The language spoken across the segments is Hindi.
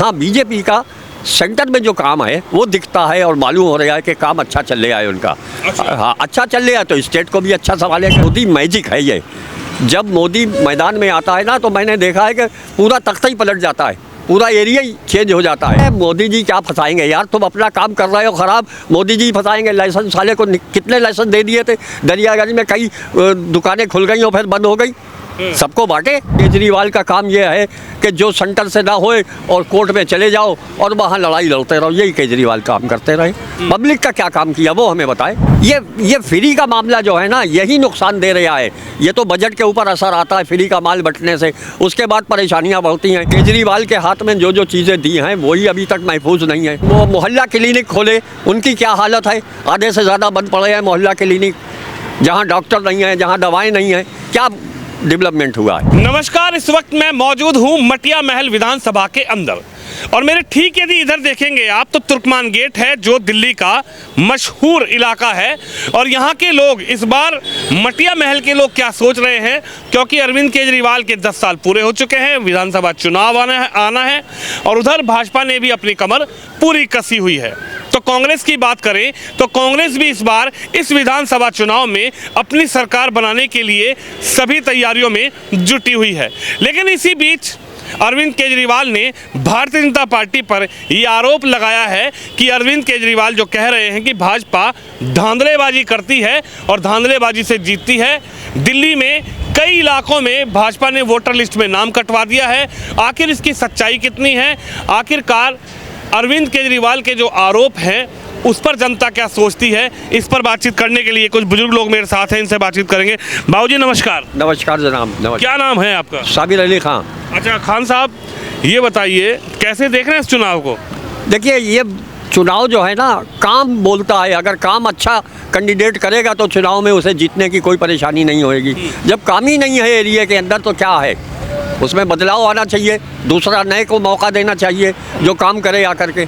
हाँ, बीजेपी का सेंटर में जो काम है वो दिखता है और मालूम हो रहा है कि काम अच्छा चल रहा है उनका। हाँ, अच्छा चल रहा है तो स्टेट को भी अच्छा सवाल है। मोदी मैजिक है ये। जब मोदी मैदान में आता है ना तो मैंने देखा है कि पूरा तख्ता ही पलट जाता है, पूरा एरिया ही चेंज हो जाता है। मोदी जी क्या फंसाएंगे यार, तुम अपना काम कर रहे हो खराब, मोदी जी फंसाएंगे। लाइसेंस साले को कितने लाइसेंस दे दिए थे, दरियागंज में कई दुकानें खुल गई और फिर बंद हो गई, सबको बांटे। केजरीवाल का काम ये है कि जो सेंटर से ना होए और कोर्ट में चले जाओ और वहाँ लड़ाई लड़ते रहो, यही केजरीवाल काम करते रहे। पब्लिक का क्या काम किया वो हमें बताए। ये फ्री का मामला जो है ना, यही नुकसान दे रहा है। ये तो बजट के ऊपर असर आता है फ्री का माल बंटने से, उसके बाद परेशानियाँ बढ़ती हैं। केजरीवाल के हाथ में जो चीज़ें दी हैं वही अभी तक महफूज नहीं है। वो मोहल्ला क्लिनिक खोले, उनकी क्या हालत है, आधे से ज़्यादा बंद पड़े हैं मोहल्ला क्लिनिक, जहाँ डॉक्टर नहीं है, जहाँ दवाएँ नहीं हैं। क्या डेवलपमेंट हुआ है। नमस्कार, इस वक्त मैं मौजूद हूँ मटिया महल विधानसभा के अंदर और मेरे ठीक यदि इधर देखेंगे आप तो तुर्कमान गेट है जो दिल्ली का मशहूर इलाका है। और यहाँ के लोग इस बार मटिया महल के लोग क्या सोच रहे हैं, क्योंकि अरविंद केजरीवाल के 10 साल पूरे हो चुके हैं, विधानसभा चुनाव आना है और उधर भाजपा ने भी अपनी कमर पूरी कसी हुई है। तो कांग्रेस की बात करें तो कांग्रेस भी इस बार इस विधानसभा चुनाव में अपनी सरकार बनाने के लिए सभी तैयारियों में जुटी हुई है। लेकिन इसी बीच अरविंद केजरीवाल ने भारतीय जनता पार्टी पर ये आरोप लगाया है कि अरविंद केजरीवाल जो कह रहे हैं कि भाजपा धांधलेबाजी करती है और धांधलेबाजी से जीतती है। दिल्ली में कई इलाकों में भाजपा ने वोटर लिस्ट में नाम कटवा दिया है। आखिर इसकी सच्चाई कितनी है, आखिरकार अरविंद केजरीवाल के जो आरोप हैं उस पर जनता क्या सोचती है, इस पर बातचीत करने के लिए कुछ बुजुर्ग लोग मेरे साथ हैं, इनसे बातचीत करेंगे। बाबूजी नमस्कार। नमस्कार जनाब। नमस्कार। क्या नाम है आपका? साबिर अली खान। अच्छा खान साहब, ये बताइए कैसे देख रहे हैं इस चुनाव को? देखिए, ये चुनाव जो है ना काम बोलता है। अगर काम अच्छा कैंडिडेट करेगा तो चुनाव में उसे जीतने की कोई परेशानी नहीं होगी। जब काम ही नहीं है एरिया के अंदर तो क्या है, उसमें बदलाव आना चाहिए, दूसरा नए को मौका देना चाहिए जो काम करे आकर के।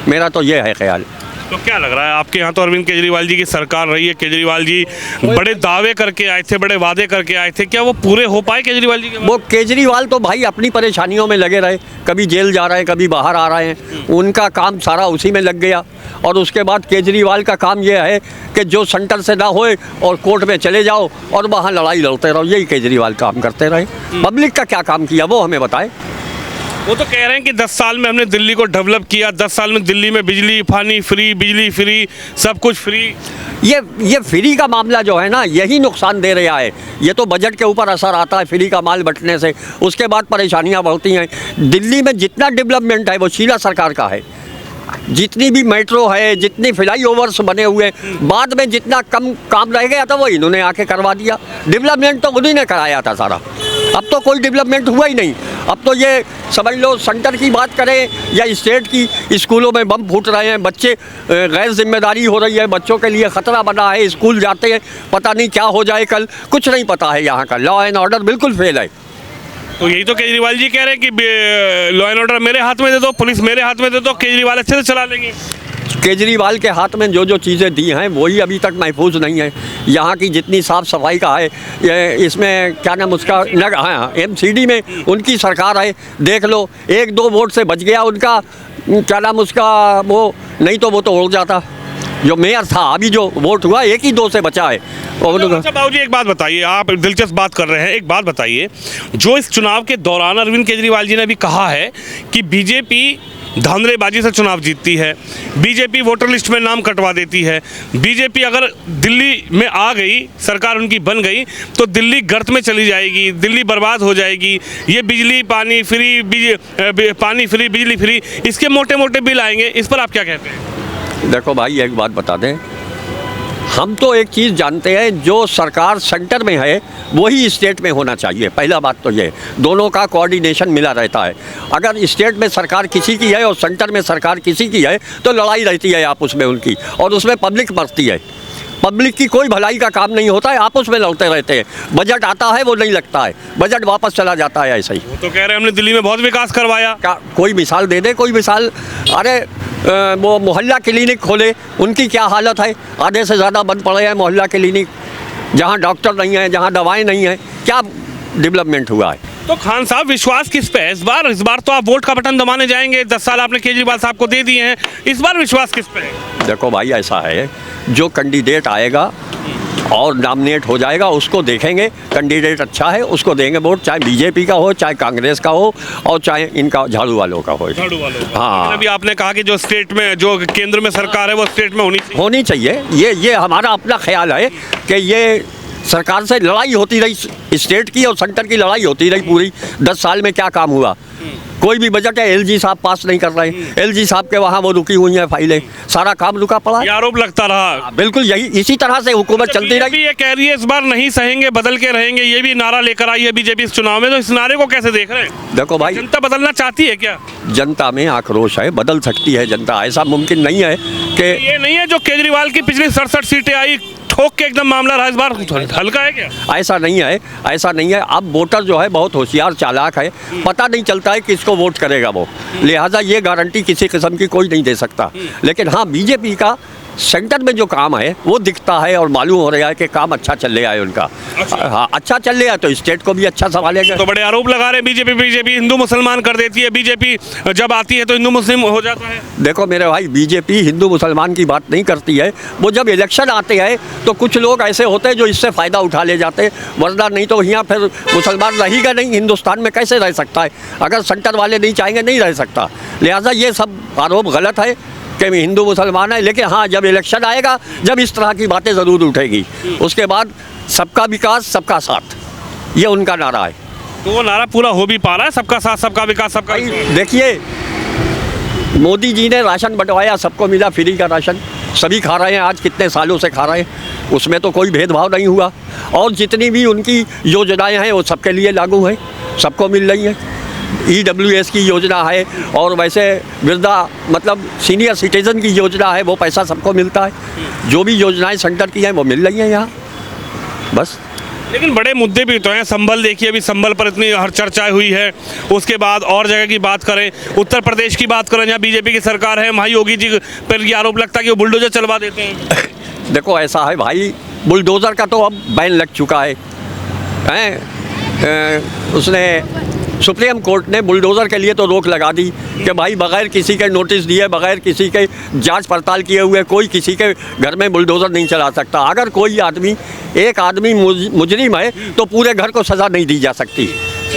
मेरा तो ये है ख्याल। तो क्या लग रहा है आपके यहाँ तो अरविंद केजरीवाल जी की सरकार रही है, केजरीवाल जी बड़े दावे करके आए थे, बड़े वादे करके आए थे, क्या वो पूरे हो पाए केजरीवाल जी के? वो केजरीवाल तो भाई अपनी परेशानियों में लगे रहे, कभी जेल जा रहे हैं, कभी बाहर आ रहे हैं, उनका काम सारा उसी में लग गया। और उसके बाद केजरीवाल का काम ये है कि जो सेंटर से ना होए और कोर्ट में चले जाओ और वहाँ लड़ाई लड़ते रहो, यही केजरीवाल काम करते रहे। पब्लिक का क्या काम किया वो हमें बताए। वो तो कह रहे हैं कि 10 साल में हमने दिल्ली को डेवलप किया, 10 साल में दिल्ली में बिजली पानी फ्री, बिजली फ्री, सब कुछ फ्री। ये फ्री का मामला जो है ना, यही नुकसान दे रहा है। ये तो बजट के ऊपर असर आता है फ्री का माल बंटने से, उसके बाद परेशानियां बढ़ती हैं। दिल्ली में जितना डेवलपमेंट है वो शीला सरकार का है, जितनी भी मेट्रो है, जितनी फ्लाई ओवर्स बने हुए, बाद में जितना कम काम रह गया था वो इन्होंने आके करवा दिया। डेवलपमेंट तो उन्हीं ने कराया था सारा। अब तो कोई डेवलपमेंट हुआ ही नहीं। अब तो ये समझ लो, सेंटर की बात करें या स्टेट की, स्कूलों में बम फूट रहे हैं, बच्चे गैर जिम्मेदारी हो रही है, बच्चों के लिए ख़तरा बना है, स्कूल जाते हैं पता नहीं क्या हो जाए कल, कुछ नहीं पता है। यहाँ का लॉ एंड ऑर्डर बिल्कुल फेल है। तो यही तो केजरीवाल जी कह रहे हैं कि लॉ एंड ऑर्डर मेरे हाथ में दे दो, पुलिस मेरे हाथ में दे दो, केजरीवाल अच्छे से चला लेंगे। केजरीवाल के हाथ में जो चीज़ें दी हैं वही अभी तक महफूज नहीं है। यहाँ की जितनी साफ़ सफाई का है, ये इसमें क्या नाम उसका हाँ MCD में उनकी सरकार है, देख लो 1-2 वोट से बच गया उनका, क्या नाम उसका, वो नहीं तो वो तो उड़ जाता। जो मेयर था अभी जो वोट हुआ 1-2 से बचा है। अच्छा बाबूजी एक बात बताइए, आप दिलचस्प बात कर रहे हैं, एक बात बताइए, जो इस चुनाव के दौरान अरविंद केजरीवाल जी ने भी कहा है कि बीजेपी धांधलेबाजी से चुनाव जीतती है, बीजेपी वोटर लिस्ट में नाम कटवा देती है, बीजेपी अगर दिल्ली में आ गई, सरकार उनकी बन गई तो दिल्ली गर्त में चली जाएगी, दिल्ली बर्बाद हो जाएगी, ये बिजली पानी फ्री, बिजली फ्री, इसके मोटे मोटे बिल आएंगे, इस पर आप क्या कहते हैं? देखो भाई एक बात बता दें, हम तो एक चीज़ जानते हैं, जो सरकार सेंटर में है वही स्टेट में होना चाहिए। पहला बात तो ये, दोनों का कोऑर्डिनेशन मिला रहता है। अगर स्टेट में सरकार किसी की है और सेंटर में सरकार किसी की है तो लड़ाई रहती है आपस में उनकी, और उसमें पब्लिक मरती है। पब्लिक की कोई भलाई का काम नहीं होता है, आपस में लड़ते रहते हैं। बजट आता है वो नहीं लगता है, बजट वापस चला जाता है ऐसा ही। वो तो कह रहे हैं हमने दिल्ली में बहुत विकास करवाया। क्या कोई मिसाल दे दे, कोई मिसाल। अरे वो मोहल्ला क्लिनिक खोले, उनकी क्या हालत है, आधे से ज़्यादा बंद पड़े हैं मोहल्ला क्लिनिक, जहाँ डॉक्टर नहीं है, जहाँ दवाएं नहीं हैं। क्या डेवलपमेंट हुआ है। तो खान साहब विश्वास किस पे है इस बार तो आप वोट का बटन दबाने जाएंगे, 10 साल आपने केजरीवाल साहब को दे दिए हैं, इस बार विश्वास किस पे है? देखो भाई, ऐसा है, जो कैंडिडेट आएगा और नॉमिनेट हो जाएगा उसको देखेंगे, कैंडिडेट अच्छा है उसको देंगे वोट, चाहे बीजेपी का हो, चाहे कांग्रेस का हो, और चाहे इनका झाड़ू वालों का हो। झाड़ू वालों का। हाँ। अभी आपने कहा कि जो स्टेट में, जो केंद्र में सरकार है वो स्टेट में होनी चाहिए। ये हमारा अपना ख्याल है कि ये सरकार से लड़ाई होती रही, स्टेट की और सेंटर की लड़ाई होती रही पूरी 10 साल में। क्या काम हुआ? कोई भी बजट है एलजी साहब पास नहीं कर रहे हैं, एलजी साहब के वहाँ वो रुकी हुई हैं फाइलें, सारा काम रुका पड़ा है। आरोप लगता रहा। बिल्कुल यही, इसी तरह से हुकूमत चलती रही। ये कह रही है इस बार नहीं सहेंगे, बदल के रहेंगे, ये भी नारा लेकर आई है बीजेपी इस चुनाव में, तो इस नारे को कैसे देख रहे हैं? देखो भाई, जनता बदलना चाहती है क्या? जनता में आक्रोश है, बदल सकती है जनता, ऐसा मुमकिन नहीं है कि ये नहीं है जो केजरीवाल की पिछली 67 सीटें आई ठोक के एकदम मामला रहा, इस बार हल्का है क्या? ऐसा नहीं है, ऐसा नहीं है। अब वोटर जो है बहुत होशियार चालाक है, पता नहीं चलता है किसको वोट करेगा वो, लिहाजा ये गारंटी किसी किस्म की कोई नहीं दे सकता। लेकिन हाँ, बीजेपी का सेंटर में जो काम है वो दिखता है और मालूम हो रहा है कि काम अच्छा चल रहा है उनका। हाँ, अच्छा चल रहा है तो स्टेट को भी अच्छा संभालेगा। तो बड़े आरोप लगा रहे हैं बीजेपी हिंदू मुसलमान कर देती है, बीजेपी जब आती है तो हिंदू मुस्लिम हो जाता है। देखो मेरे भाई, बीजेपी हिंदू मुसलमान की बात नहीं करती है, वो जब इलेक्शन आते हैं तो कुछ लोग ऐसे होते हैं जो इससे फ़ायदा उठा ले जाते हैं, वरना नहीं तो यहाँ फिर मुसलमान रहेगा नहीं, हिंदुस्तान में कैसे रह सकता है? अगर सेंटर वाले नहीं चाहेंगे नहीं रह सकता। लिहाजा ये सब आरोप गलत है कि हिंदू मुसलमान है। लेकिन हाँ, जब इलेक्शन आएगा, जब इस तरह की बातें ज़रूर उठेगी, उसके बाद सबका विकास सबका साथ, ये उनका नारा है। तो वो नारा पूरा हो भी पा रहा है, सबका साथ सबका विकास सबका? देखिए, मोदी जी ने राशन बंटवाया, सबको मिला फ्री का राशन, सभी खा रहे हैं, आज कितने सालों से खा रहे हैं, उसमें तो कोई भेदभाव नहीं हुआ। और जितनी भी उनकी योजनाएं हैं वो सबके लिए लागू हैं, सबको मिल रही हैं। EWS की योजना है, और वैसे वृद्धा मतलब सीनियर सिटीजन की योजना है, वो पैसा सबको मिलता है। जो भी योजनाएं सेंटर की हैं वो मिल रही हैं यहाँ, बस। लेकिन बड़े मुद्दे भी तो हैं। संभल देखिए, अभी संभल पर इतनी हर चर्चा हुई है। उसके बाद और जगह की बात करें, उत्तर प्रदेश की बात करें जहाँ बीजेपी की सरकार है, वहाँ योगी जी पर ये आरोप लगता है कि वो बुलडोजर चलवा देते हैं। देखो ऐसा है भाई, बुलडोज़र का तो अब बैन लग चुका है, उसने सुप्रीम कोर्ट ने बुलडोज़र के लिए तो रोक लगा दी कि भाई बगैर किसी के नोटिस दिए, बगैर किसी के जांच पड़ताल किए हुए कोई किसी के घर में बुलडोज़र नहीं चला सकता। अगर कोई आदमी, एक आदमी मुजरिम है तो पूरे घर को सज़ा नहीं दी जा सकती,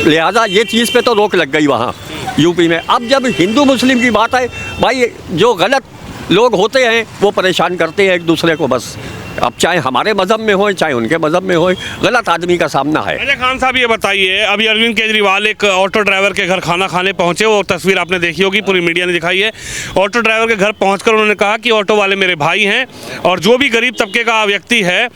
लिहाजा ये चीज़ पे तो रोक लग गई वहाँ यूपी में। अब जब हिंदू मुस्लिम की बात है भाई, जो गलत लोग होते हैं वो परेशान करते हैं एक दूसरे को, बस। अब चाहे हमारे मज़हब में हो चाहे उनके मज़हब में हो, गलत आदमी का सामना है। अच्छा खान साहब, ये बताइए, अभी अरविंद केजरीवाल एक ऑटो ड्राइवर के घर खाना खाने पहुंचे, वो तस्वीर आपने देखी होगी, पूरी मीडिया ने दिखाई है। ऑटो ड्राइवर के घर पहुंचकर उन्होंने कहा कि ऑटो वाले मेरे भाई हैं और जो भी गरीब तबके का व्यक्ति है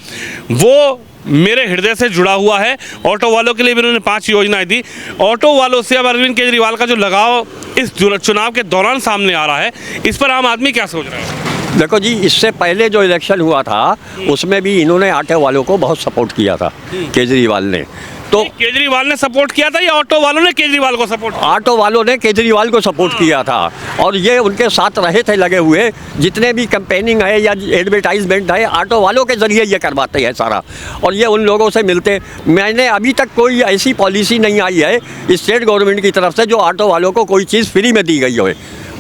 वो मेरे हृदय से जुड़ा हुआ है। ऑटो वालों के लिए भी उन्होंने 5 योजनाएं दी। ऑटो वालों से अब अरविंद केजरीवाल का जो लगाव इस चुनाव के दौरान सामने आ रहा है, इस पर आम आदमी क्या सोच रहा है? देखो जी, इससे पहले जो इलेक्शन हुआ था उसमें भी इन्होंने ऑटो वालों को बहुत सपोर्ट किया था केजरीवाल ने। तो केजरीवाल ने सपोर्ट किया था या ऑटो वालों ने केजरीवाल को सपोर्ट? ऑटो वालों ने केजरीवाल को सपोर्ट किया था और ये उनके साथ रहे थे लगे हुए। जितने भी कैंपेनिंग है या एडवर्टाइजमेंट है, ऑटो वालों के ज़रिए ये करवाते हैं सारा, और ये उन लोगों से मिलते। मैंने अभी तक कोई ऐसी पॉलिसी नहीं आई है स्टेट गवर्नमेंट की तरफ से जो ऑटो वालों को कोई चीज़ फ्री में दी गई हो।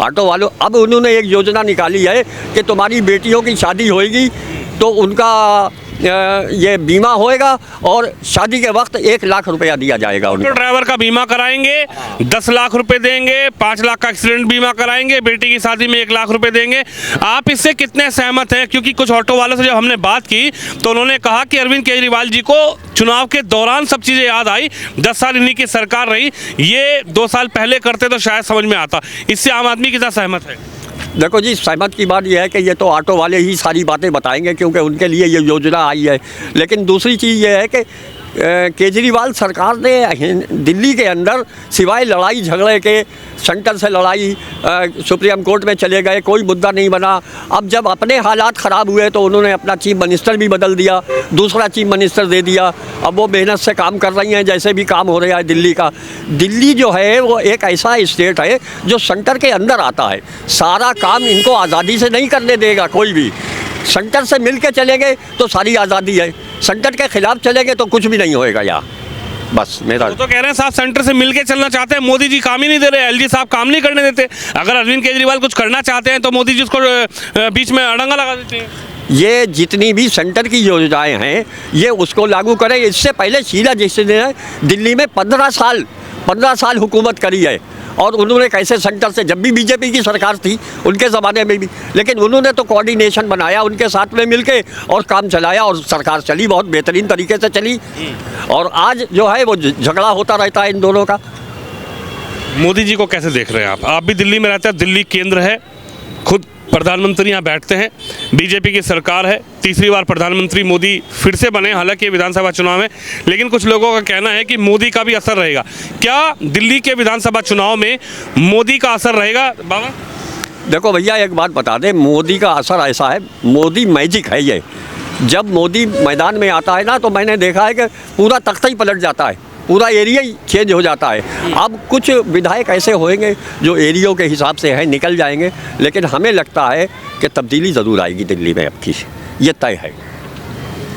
ऑटो वालों, अब उन्होंने एक योजना निकाली है कि तुम्हारी बेटियों की शादी होएगी तो उनका ये बीमा होएगा और शादी के वक्त 1 लाख रुपया दिया जाएगा उनको। ऑटो ड्राइवर का बीमा कराएंगे, 10 लाख रुपए देंगे, 5 लाख का एक्सीडेंट बीमा कराएंगे, बेटी की शादी में 1 लाख रुपए देंगे। आप इससे कितने सहमत हैं? क्योंकि कुछ ऑटो वालों से जब हमने बात की तो उन्होंने कहा कि अरविंद केजरीवाल जी को चुनाव के दौरान सब चीज़ें याद आई, 10 साल इन्हीं की सरकार रही, ये 2 साल पहले करते तो शायद समझ में आता। इससे आम आदमी कितना सहमत है? देखो जी, सहमत की बात यह है कि ये तो ऑटो वाले ही सारी बातें बताएंगे क्योंकि उनके लिए ये योजना आई है। लेकिन दूसरी चीज़ ये है कि केजरीवाल सरकार ने दिल्ली के अंदर सिवाय लड़ाई झगड़े के, सेंटर से लड़ाई, सुप्रीम कोर्ट में चले गए, कोई मुद्दा नहीं बना। अब जब अपने हालात ख़राब हुए तो उन्होंने अपना चीफ मिनिस्टर भी बदल दिया, दूसरा चीफ मिनिस्टर दे दिया। अब वो मेहनत से काम कर रही हैं, जैसे भी काम हो रहा है दिल्ली का। दिल्ली जो है वो एक ऐसा स्टेट है जो सेंटर के अंदर आता है, सारा काम इनको आज़ादी से नहीं करने देगा कोई भी। सेंटर से मिल के चलेंगे तो सारी आज़ादी है, सेंटर के खिलाफ चलेंगे तो कुछ भी नहीं होएगा यहाँ। बस मेरा। वो तो कह रहे हैं साहब सेंटर से मिलके चलना चाहते हैं, मोदी जी काम ही नहीं दे रहे, एलजी साहब काम नहीं करने देते। अगर अरविंद केजरीवाल कुछ करना चाहते हैं तो मोदी जी उसको बीच में अड़ंगा लगा देते हैं। ये जितनी भी सेंटर की योजनाएं हैं ये उसको लागू करें। इससे पहले शीला जी ने दिल्ली में 15 साल हुकूमत करी है, और उन्होंने कैसे सेंटर से, जब भी बीजेपी की सरकार थी उनके ज़माने में भी, लेकिन उन्होंने तो कोऑर्डिनेशन बनाया उनके साथ में मिलके और काम चलाया, और सरकार चली, बहुत बेहतरीन तरीके से चली। और आज जो है वो झगड़ा होता रहता है इन दोनों का। मोदी जी को कैसे देख रहे हैं आप भी दिल्ली में रहते हैं, दिल्ली केंद्र है, खुद प्रधानमंत्री यहाँ बैठते हैं, बीजेपी की सरकार है, तीसरी बार प्रधानमंत्री मोदी फिर से बने, हालांकि विधानसभा चुनाव में, लेकिन कुछ लोगों का कहना है कि मोदी का भी असर रहेगा। क्या दिल्ली के विधानसभा चुनाव में मोदी का असर रहेगा बाबा? देखो भैया एक बात बता दें, मोदी का असर ऐसा है, मोदी मैजिक है ये। जब मोदी मैदान में आता है ना तो मैंने देखा है कि पूरा तख्ता ही पलट जाता है, पूरा एरिया ही चेंज हो जाता है। अब कुछ विधायक ऐसे होंगे जो एरियो के हिसाब से हैं, निकल जाएंगे, लेकिन हमें लगता है कि तब्दीली ज़रूर आएगी दिल्ली में अब की, ये तय है।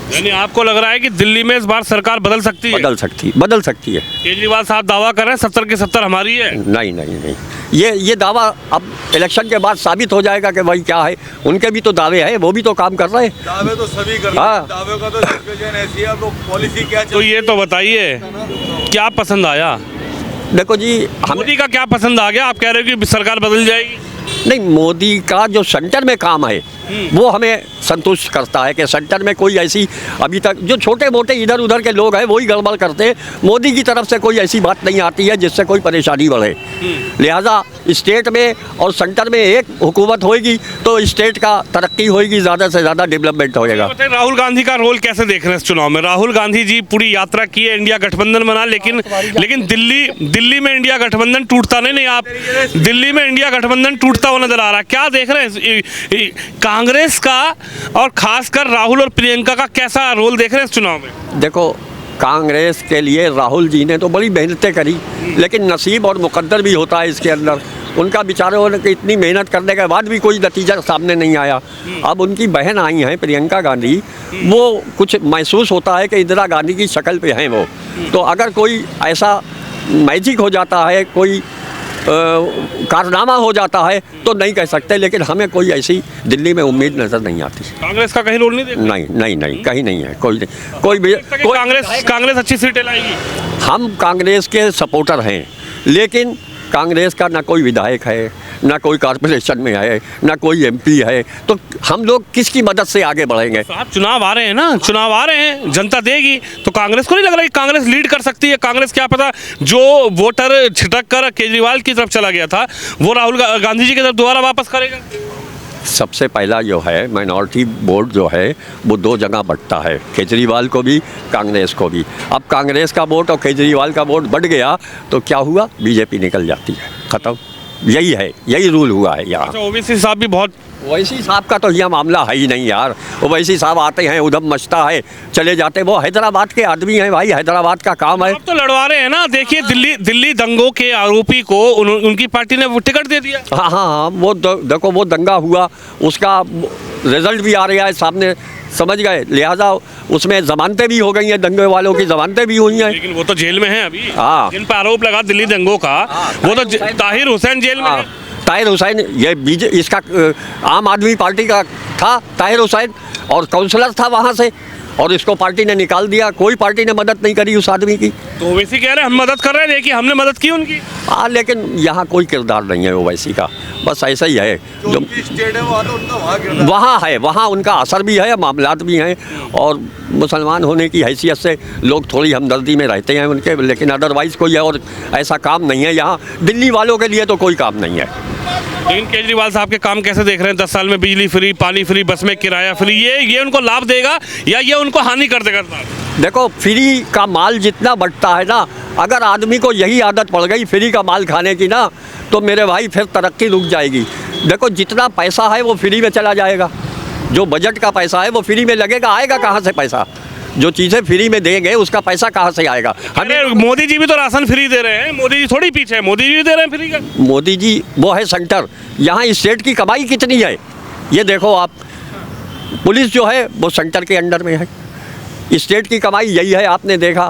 यानी आपको लग रहा है कि दिल्ली में इस बार सरकार बदल सकती है? बदल सकती है। केजरीवाल साहब दावा कर रहे हैं 70 के 70 हमारी है। नहीं, ये दावा अब इलेक्शन के बाद साबित हो जाएगा कि भाई क्या है। उनके भी तो दावे हैं, वो भी तो काम कर रहे हैं। दावे तो सभी कर रहे हैं, दावे का तो सिचुएशन ऐसी है, तो पॉलिसी क्या तो ये तो बताइए क्या पसंद आया? देखो जी, मोदी का क्या पसंद आ गया? आप कह रहे हो कि सरकार बदल जाएगी? नहीं, मोदी का जो सेंटर में काम है वो हमें संतुष्ट करता है कि सेंटर में कोई ऐसी, अभी तक जो छोटे मोटे इधर उधर के लोग हैं वही गड़बड़ करते हैं, मोदी की तरफ से कोई ऐसी बात नहीं आती है जिससे कोई परेशानी बढ़े। लिहाजा स्टेट में और सेंटर में एक हुकूमत होगी तो स्टेट का तरक्की होगी, ज़्यादा से ज़्यादा डेवलपमेंट होएगा। राहुल गांधी का रोल कैसे देख रहे हैं इस चुनाव में? राहुल गांधी जी पूरी यात्रा की है, इंडिया गठबंधन बना, लेकिन दिल्ली में इंडिया गठबंधन टूटता नहीं। आप दिल्ली में इंडिया गठबंधन टूटता हुआ नजर आ रहा है, क्या देख रहे हैं? कांग्रेस का और खासकर राहुल और प्रियंका का कैसा रोल देख रहे हैं इस चुनाव में? देखो, कांग्रेस के लिए राहुल जी ने तो बड़ी मेहनतें करी, लेकिन नसीब और मुकद्दर भी होता है इसके अंदर। उनका बेचारों ने इतनी मेहनत करने के बाद भी कोई नतीजा सामने नहीं आया। अब उनकी बहन आई हैं प्रियंका गांधी, वो कुछ महसूस होता है कि इंदिरा गांधी की शक्ल पे हैं वो। तो अगर कोई ऐसा मैजिक हो जाता है, कोई कारनामा हो जाता है तो नहीं कह सकते, लेकिन हमें कोई ऐसी दिल्ली में उम्मीद नज़र नहीं आती। कांग्रेस का कहीं रोल नहीं देखते? नहीं, कहीं नहीं है, कोई भी कांग्रेस अच्छी सीटें लाएगी। हम कांग्रेस के सपोर्टर हैं, लेकिन कांग्रेस का ना कोई विधायक है, ना कोई कॉर्पोरेशन में है, ना कोई एमपी है, तो हम लोग किसकी मदद से आगे बढ़ेंगे? आप चुनाव आ रहे हैं ना, चुनाव आ रहे हैं, जनता देगी, तो कांग्रेस को नहीं लग रहा कि कांग्रेस लीड कर सकती है? कांग्रेस क्या पता जो वोटर छिटक कर केजरीवाल की तरफ चला गया था वो राहुल गांधी जी की तरफ दोबारा वापस करेगा? सबसे पहला जो है माइनॉरिटी वोट जो है वो दो जगह बढ़ता है, केजरीवाल को भी, कांग्रेस को भी। अब कांग्रेस का वोट और केजरीवाल का वोट बढ़ गया तो क्या हुआ? बीजेपी निकल जाती है, ख़त्म। यही है, यही रूल हुआ है यहाँ। अच्छा, ओवैसी साहब भी बहुत, ओवैसी साहब का तो यह मामला है ही नहीं यार। ओवैसी साहब आते हैं, उधम मचता है, चले जाते। वो हैदराबाद के आदमी हैं भाई, हैदराबाद का काम है। आप तो लड़वा रहे हैं ना। देखिए दिल्ली दंगों के आरोपी को उनकी पार्टी ने वो टिकट दे दिया। हाँ, वो देखो वो दंगा हुआ, उसका रिजल्ट भी आ रहा है सामने, समझ गए। लिहाजा उसमें जमानतें भी हो गई हैं, दंगे वालों की जमानतें भी हुई हैं, लेकिन वो तो जेल में हैं अभी। हाँ, जिन पर आरोप लगा दिल्ली दंगों का, वो तो ताहिर हुसैन जेल में है। ताहिर हुसैन, ये इसका आम आदमी पार्टी का था ताहिर हुसैन, और काउंसलर था वहाँ से, और इसको पार्टी ने निकाल दिया। कोई पार्टी ने मदद नहीं करी उस आदमी की। तो ओवैसी कह रहे हैं हम मदद कर रहे हैं, देखिए हमने मदद की उनकी। हाँ, लेकिन यहाँ कोई किरदार नहीं है ओवैसी का, बस ऐसा ही है जो स्टेट है वहाँ है, वहाँ उनका असर भी है, मामलात भी हैं, और मुसलमान होने की हैसियत से लोग थोड़ी हमदर्दी में रहते हैं उनके, लेकिन अदरवाइज़ कोई और ऐसा काम नहीं है यहाँ। दिल्ली वालों के लिए तो कोई काम नहीं है। लेकिन केजरीवाल साहब के काम कैसे देख रहे हैं? 10 साल में बिजली फ्री, पानी फ्री, बस में किराया फ्री, ये उनको लाभ देगा या ये उनको हानि कर देगा? देखो, फ्री का माल जितना बढ़ता है ना, अगर आदमी को यही आदत पड़ गई फ्री का माल खाने की ना, तो मेरे भाई फिर तरक्की रुक जाएगी। देखो, जितना पैसा है वो फ्री में चला जाएगा, जो बजट का पैसा है वो फ्री में लगेगा, आएगा कहाँ से पैसा? जो चीज़ें फ्री में देंगे उसका पैसा कहाँ से आएगा? हमें मोदी जी भी तो राशन फ्री दे रहे हैं, मोदी जी थोड़ी पीछे है, मोदी जी भी दे रहे हैं फ्री का। मोदी जी वो है सेंटर, यहाँ स्टेट की कमाई कितनी है ये देखो आप। पुलिस जो है वो सेंटर के अंडर में है, स्टेट की कमाई यही है। आपने देखा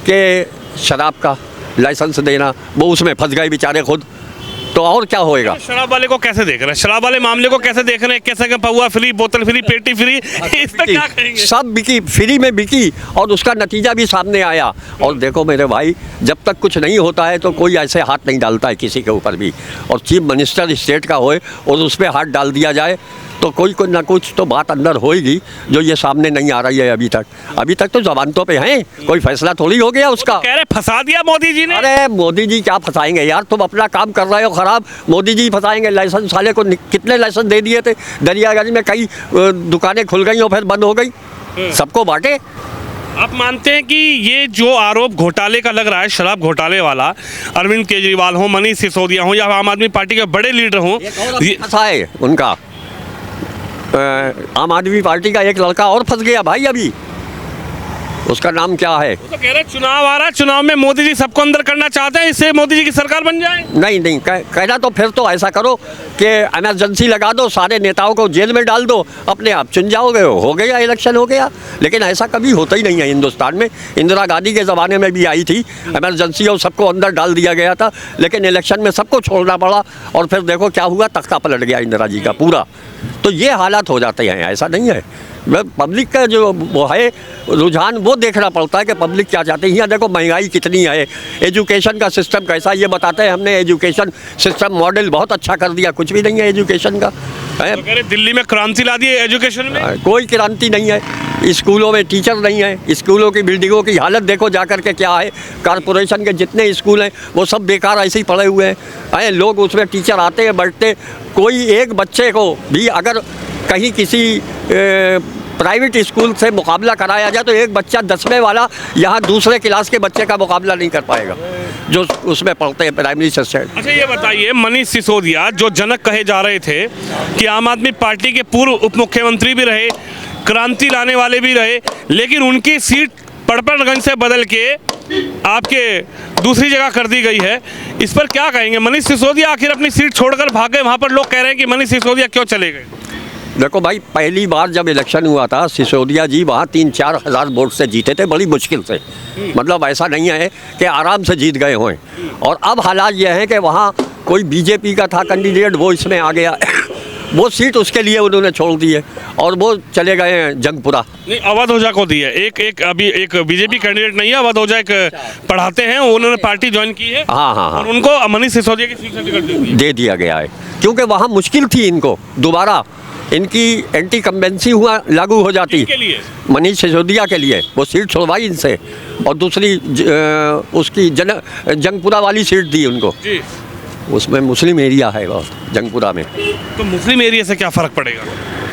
कि शराब का लाइसेंस देना, वो उसमें फंस गए बेचारे खुद, तो और क्या होएगा। शराब वाले को कैसे देख रहे हैं, शराब वाले मामले को कैसे देख रहे हैं, कैसे कि पौवा फ्री, बोतल फ्री, पेटी फ्री, इस पर क्या कहेंगे। सब बिकी, फ्री में बिकी, और उसका नतीजा भी सामने आया। और देखो मेरे भाई, जब तक कुछ नहीं होता है तो कोई ऐसे हाथ नहीं डालता है किसी के ऊपर भी, और चीफ मिनिस्टर स्टेट का होए और उस पर हाथ डाल दिया जाए तो कोई ना कुछ तो बात अंदर होएगी जो ये सामने नहीं आ रही है अभी तक। अभी तक तो जमानतों पे हैं, कोई फैसला थोड़ी हो गया उसका। कह रहे फंसा दिया मोदी जी ने। अरे मोदी जी क्या फंसाएंगे यार, तुम अपना काम कर रहे हो खराब, मोदी जी फंसाएंगे। लाइसेंस वाले को कितने लाइसेंस दे दिए थे, दरियागंज में कई दुकानें खुल गई और फिर बंद हो गई, सबको बांटे। आप मानते हैं कि ये जो आरोप घोटाले का लग रहा है, शराब घोटाले वाला, अरविंद केजरीवाल हो, मनीष सिसोदिया हो, या आम आदमी पार्टी के बड़े लीडर हों, फंसा है उनका, आम आदमी पार्टी का एक लड़का और फंस गया भाई अभी, उसका नाम क्या है। तो कह रहे चुनाव आ रहा है, चुनाव में मोदी जी सबको अंदर करना चाहते हैं, इससे मोदी जी की सरकार बन जाए। नहीं कहना तो फिर तो ऐसा करो कि इमरजेंसी लगा दो, सारे नेताओं को जेल में डाल दो, अपने आप चुन जाओगे, हो गया, इलेक्शन हो गया। लेकिन ऐसा कभी होता ही नहीं है हिंदुस्तान में। इंदिरा गांधी के ज़माने में भी आई थी इमरजेंसी और सबको अंदर डाल दिया गया था, लेकिन इलेक्शन में सबको छोड़ना पड़ा और फिर देखो क्या हुआ, तख्ता पलट गया इंदिरा जी का पूरा। तो ये हालात हो जाते हैं, ऐसा नहीं है। पब्लिक का जो वो है रुझान, वो देखना पड़ता है कि पब्लिक क्या चाहती है। यहाँ देखो महंगाई कितनी है, एजुकेशन का सिस्टम कैसा, ये बताते हैं हमने एजुकेशन सिस्टम मॉडल बहुत अच्छा कर दिया, कुछ भी नहीं है एजुकेशन का। तो कह रहे दिल्ली में क्रांति ला दी है एजुकेशन में। कोई क्रांति नहीं है, स्कूलों में टीचर नहीं है, स्कूलों की बिल्डिंगों की हालत देखो जाकर के क्या है। कॉरपोरेशन के जितने स्कूल हैं वो सब बेकार ऐसे ही पड़े हुए हैं। लोग उसमें टीचर आते हैं बैठते, कोई एक बच्चे को भी अगर कहीं किसी प्राइवेट स्कूल से मुकाबला कराया जाए तो एक बच्चा 10वें वाला यहाँ दूसरे क्लास के बच्चे का मुकाबला नहीं कर पाएगा जो उसमें पढ़ते हैं प्राइमरी सेक्शन। अच्छा ये बताइए, मनीष सिसोदिया जो जनक कहे जा रहे थे कि आम आदमी पार्टी के पूर्व उप मुख्यमंत्री भी रहे, क्रांति लाने वाले भी रहे, लेकिन उनकी सीट पड़पड़गंज से बदल के आपके दूसरी जगह कर दी गई है, इस पर क्या कहेंगे। मनीष सिसोदिया आखिर अपनी सीट छोड़कर भाग गए, वहाँ पर लोग कह रहे हैं कि मनीष सिसोदिया क्यों चले गए। देखो भाई, पहली बार जब इलेक्शन हुआ था सिसोदिया जी वहाँ 3-4 हज़ार वोट से जीते थे, बड़ी मुश्किल से, मतलब ऐसा नहीं है कि आराम से जीत गए हों। और अब हालात ये हैं कि वहाँ कोई बीजेपी का था कैंडिडेट, वो इसमें आ गया वो सीट उसके लिए उन्होंने छोड़ दी है और वो चले गए हैं जंगपुरा। नहीं, अवध ओझा को दी है, एक अभी एक बीजेपी कैंडिडेट नहीं है, अवध ओझा एक पढ़ाते हैं, उन्होंने पार्टी ज्वाइन की है। हाँ, और उनको मनीष सिसोदिया की सीट दे दिया गया है, क्योंकि वहाँ मुश्किल थी इनको दोबारा, इनकी एंटी कम्बेंसी हुआ लागू हो जाती मनीष सिसोदिया के लिए, वो सीट छुड़वाई इनसे और दूसरी उसकी जंगपुरा वाली सीट दी उनको। उसमें मुस्लिम एरिया है बहुत जंगपुरा में, तो मुस्लिम एरिया से क्या फ़र्क पड़ेगा।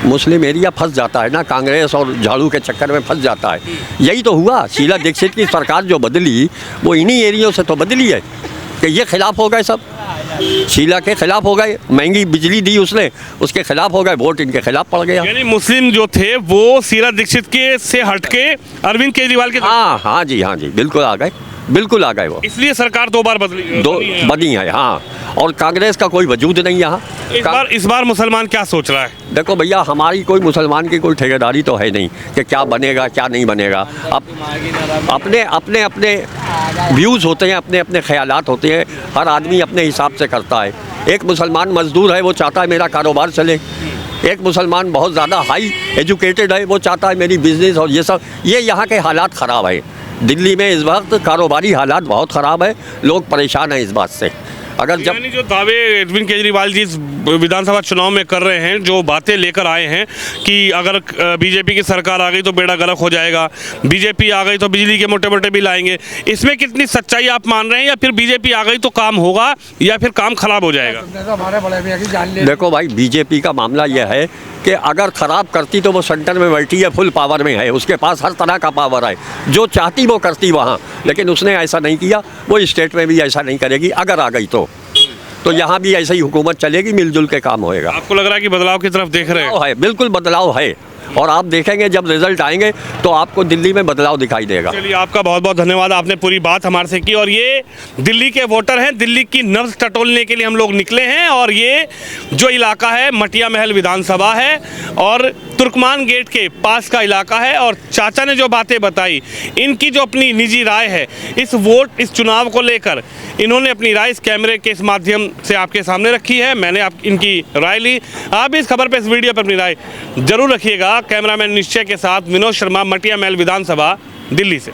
मुस्लिम एरिया फंस जाता है ना, कांग्रेस और झाड़ू के चक्कर में फंस जाता है। यही तो हुआ, शीला दीक्षित की सरकार जो बदली वो इन्हीं एरियो से तो बदली है कि ये खिलाफ हो गए, सब शीला के खिलाफ हो गए, महंगी बिजली दी उसने, उसके खिलाफ हो गए, वोट इनके खिलाफ पड़ गया। यानी मुस्लिम जो थे वो शीला दीक्षित के से हटके अरविंद केजरीवाल के। हाँ जी बिल्कुल आ गए, बिल्कुल आ गए वो, इसलिए सरकार 2 बार बनी है। हाँ, और कांग्रेस का कोई वजूद नहीं यहाँ। इस बार मुसलमान क्या सोच रहा है। देखो भैया, हमारी कोई मुसलमान की कोई ठेकेदारी तो है नहीं कि क्या बनेगा क्या नहीं बनेगा। अब अपने व्यूज़ होते हैं, अपने ख्यालात होते हैं, हर आदमी अपने हिसाब से करता है। एक मुसलमान मजदूर है, वो चाहता है मेरा कारोबार चले। एक मुसलमान बहुत ज़्यादा हाई एजुकेटेड है, वो चाहता है मेरी बिजनेस और ये सब। ये यहाँ के हालात ख़राब है दिल्ली में इस वक्त, कारोबारी हालात बहुत ख़राब है, लोग परेशान हैं इस बात से। अगर जब जो दावे अरविंद केजरीवाल जी विधानसभा चुनाव में कर रहे हैं, जो बातें लेकर आए हैं कि अगर बीजेपी की सरकार आ गई तो बेड़ा गर्क हो जाएगा, बीजेपी आ गई तो बिजली के मोटे मोटे बिल आएंगे, इसमें कितनी सच्चाई आप मान रहे हैं, या फिर बीजेपी आ गई तो काम होगा या फिर काम खराब हो जाएगा। देखो भाई, बीजेपी का मामला यह है कि अगर ख़राब करती तो वो सेंटर में बैठी है, फुल पावर में है, उसके पास हर तरह का पावर है, जो चाहती वो करती वहाँ। लेकिन उसने ऐसा नहीं किया, वो स्टेट में भी ऐसा नहीं करेगी। अगर आ गई तो यहाँ भी ऐसे ही हुकूमत चलेगी, मिलजुल के काम होएगा। आपको लग रहा है कि बदलाव की तरफ देख रहे हैं। बिल्कुल बदलाव है, और आप देखेंगे जब रिजल्ट आएंगे तो आपको दिल्ली में बदलाव दिखाई देगा। चलिए, आपका बहुत बहुत धन्यवाद, आपने पूरी बात हमारे से की। और ये दिल्ली के वोटर हैं, दिल्ली की नब्ज़ टटोलने के लिए हम लोग निकले हैं, और ये जो इलाका है मटिया महल विधानसभा है और तुर्कमान गेट के पास का इलाका है। और चाचा ने जो बातें बताई, इनकी जो अपनी निजी राय है इस चुनाव को लेकर, इन्होंने अपनी राय इस कैमरे के इस माध्यम से आपके सामने रखी है। मैंने इनकी राय ली। आप भी इस खबर पर, इस वीडियो पर अपनी राय जरूर रखिएगा। कैमरामैन निश्चय के साथ विनोद शर्मा, मटिया महल विधानसभा, दिल्ली से।